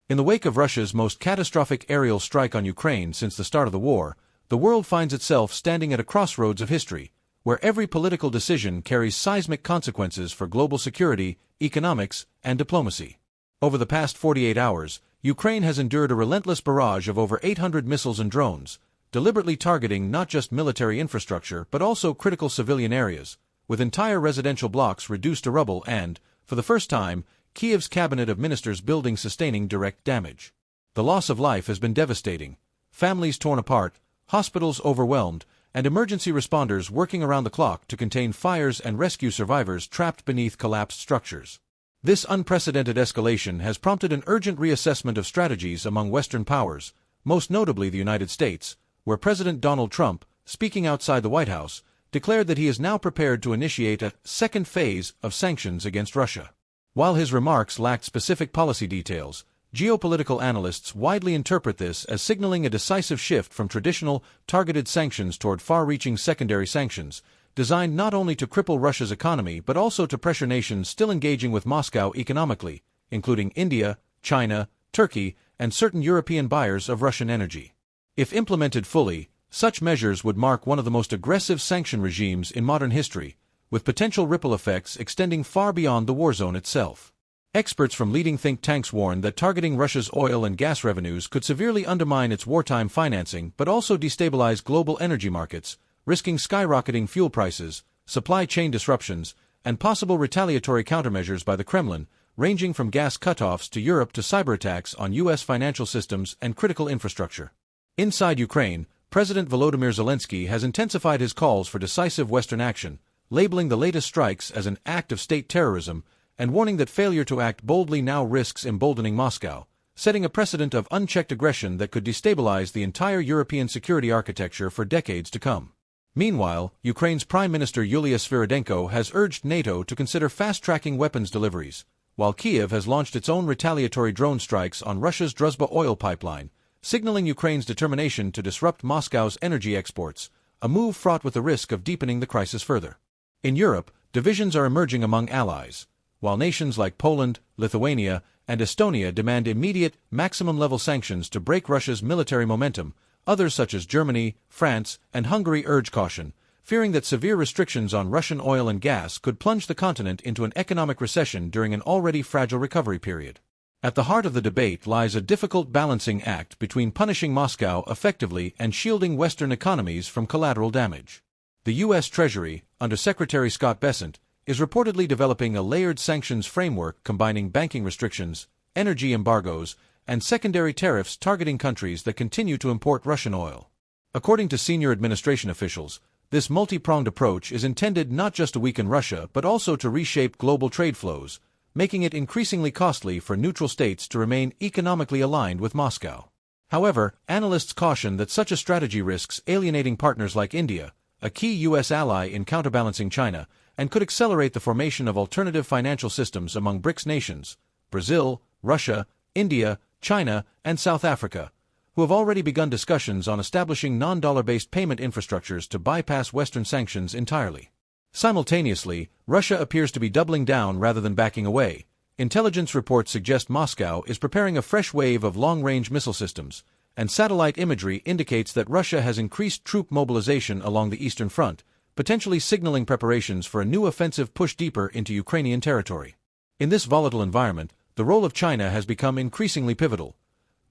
In the wake of Russia's most catastrophic aerial strike on Ukraine since the start of the war, the world finds itself standing at a crossroads of history, where every political decision carries seismic consequences for global security, economics, and diplomacy. Over the past 48 hours, Ukraine has endured a relentless barrage of over 800 missiles and drones, deliberately targeting not just military infrastructure but also critical civilian areas, with entire residential blocks reduced to rubble and, for the first time, Kyiv's cabinet of ministers building sustaining direct damage. The loss of life has been devastating, families torn apart, hospitals overwhelmed, and emergency responders working around the clock to contain fires and rescue survivors trapped beneath collapsed structures. This unprecedented escalation has prompted an urgent reassessment of strategies among Western powers, most notably the United States, where President Donald Trump, speaking outside the White House, declared that he is now prepared to initiate a second phase of sanctions against Russia. While his remarks lacked specific policy details, geopolitical analysts widely interpret this as signaling a decisive shift from traditional, targeted sanctions toward far-reaching secondary sanctions, designed not only to cripple Russia's economy but also to pressure nations still engaging with Moscow economically, including India, China, Turkey, and certain European buyers of Russian energy. If implemented fully, such measures would mark one of the most aggressive sanction regimes in modern history, with potential ripple effects extending far beyond the war zone itself. Experts from leading think tanks warn that targeting Russia's oil and gas revenues could severely undermine its wartime financing but also destabilize global energy markets, risking skyrocketing fuel prices, supply chain disruptions, and possible retaliatory countermeasures by the Kremlin, ranging from gas cutoffs to Europe to cyberattacks on U.S. financial systems and critical infrastructure. Inside Ukraine, President Volodymyr Zelensky has intensified his calls for decisive Western action, labeling the latest strikes as an act of state terrorism, and warning that failure to act boldly now risks emboldening Moscow, setting a precedent of unchecked aggression that could destabilize the entire European security architecture for decades to come. Meanwhile, Ukraine's Prime Minister Yulia Sviridenko has urged NATO to consider fast-tracking weapons deliveries, while Kyiv has launched its own retaliatory drone strikes on Russia's Druzhba oil pipeline, signaling Ukraine's determination to disrupt Moscow's energy exports, a move fraught with the risk of deepening the crisis further. In Europe, divisions are emerging among allies. While nations like Poland, Lithuania, and Estonia demand immediate, maximum-level sanctions to break Russia's military momentum, others such as Germany, France, and Hungary urge caution, fearing that severe restrictions on Russian oil and gas could plunge the continent into an economic recession during an already fragile recovery period. At the heart of the debate lies a difficult balancing act between punishing Moscow effectively and shielding Western economies from collateral damage. The U.S. Treasury, under Secretary Scott Bessent, is reportedly developing a layered sanctions framework combining banking restrictions, energy embargoes, and secondary tariffs targeting countries that continue to import Russian oil. According to senior administration officials, this multi-pronged approach is intended not just to weaken Russia but also to reshape global trade flows, making it increasingly costly for neutral states to remain economically aligned with Moscow. However, analysts caution that such a strategy risks alienating partners like India, a key U.S. ally in counterbalancing China, and could accelerate the formation of alternative financial systems among BRICS nations, Brazil, Russia, India, China, and South Africa, who have already begun discussions on establishing non-dollar-based payment infrastructures to bypass Western sanctions entirely. Simultaneously, Russia appears to be doubling down rather than backing away. Intelligence reports suggest Moscow is preparing a fresh wave of long-range missile systems, and satellite imagery indicates that Russia has increased troop mobilization along the Eastern Front, potentially signaling preparations for a new offensive push deeper into Ukrainian territory. In this volatile environment, the role of China has become increasingly pivotal.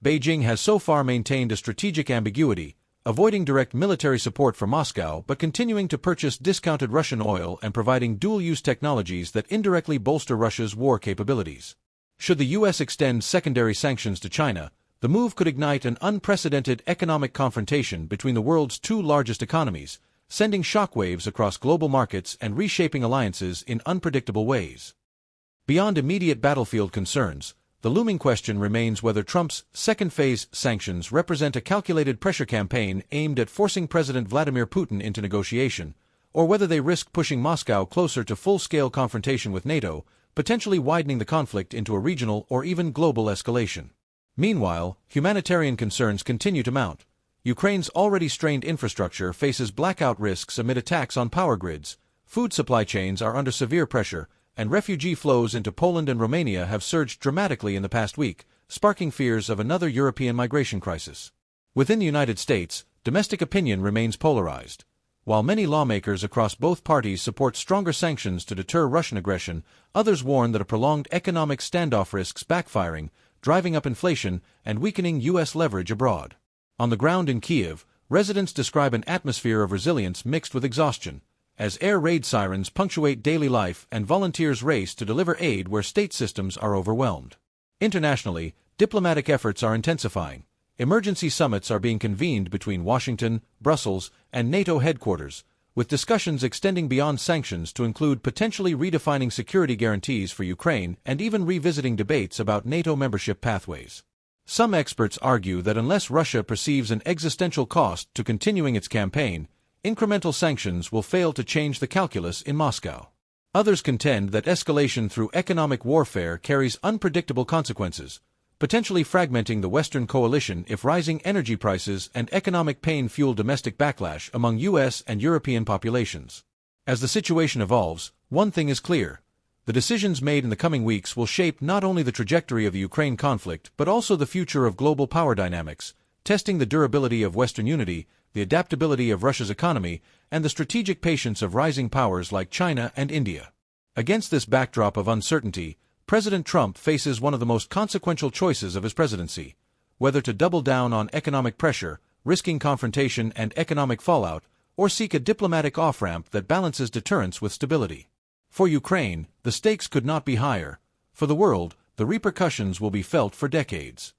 Beijing has so far maintained a strategic ambiguity, avoiding direct military support for Moscow but continuing to purchase discounted Russian oil and providing dual-use technologies that indirectly bolster Russia's war capabilities. Should the U.S. extend secondary sanctions to China, the move could ignite an unprecedented economic confrontation between the world's two largest economies, sending shockwaves across global markets and reshaping alliances in unpredictable ways. Beyond immediate battlefield concerns, the looming question remains whether Trump's second-phase sanctions represent a calculated pressure campaign aimed at forcing President Vladimir Putin into negotiation, or whether they risk pushing Moscow closer to full-scale confrontation with NATO, potentially widening the conflict into a regional or even global escalation. Meanwhile, humanitarian concerns continue to mount. Ukraine's already strained infrastructure faces blackout risks amid attacks on power grids, food supply chains are under severe pressure, and refugee flows into Poland and Romania have surged dramatically in the past week, sparking fears of another European migration crisis. Within the United States, domestic opinion remains polarized. While many lawmakers across both parties support stronger sanctions to deter Russian aggression, others warn that a prolonged economic standoff risks backfiring, driving up inflation and weakening U.S. leverage abroad. On the ground in Kyiv, residents describe an atmosphere of resilience mixed with exhaustion, as air raid sirens punctuate daily life and volunteers race to deliver aid where state systems are overwhelmed. Internationally, diplomatic efforts are intensifying. Emergency summits are being convened between Washington, Brussels, and NATO headquarters, with discussions extending beyond sanctions to include potentially redefining security guarantees for Ukraine and even revisiting debates about NATO membership pathways. Some experts argue that unless Russia perceives an existential cost to continuing its campaign, incremental sanctions will fail to change the calculus in Moscow. Others contend that escalation through economic warfare carries unpredictable consequences, potentially fragmenting the Western coalition if rising energy prices and economic pain fuel domestic backlash among U.S. and European populations. As the situation evolves, one thing is clear. The decisions made in the coming weeks will shape not only the trajectory of the Ukraine conflict but also the future of global power dynamics, testing the durability of Western unity, the adaptability of Russia's economy, and the strategic patience of rising powers like China and India. Against this backdrop of uncertainty, President Trump faces one of the most consequential choices of his presidency: whether to double down on economic pressure, risking confrontation and economic fallout, or seek a diplomatic off-ramp that balances deterrence with stability. For Ukraine, the stakes could not be higher. For the world, the repercussions will be felt for decades.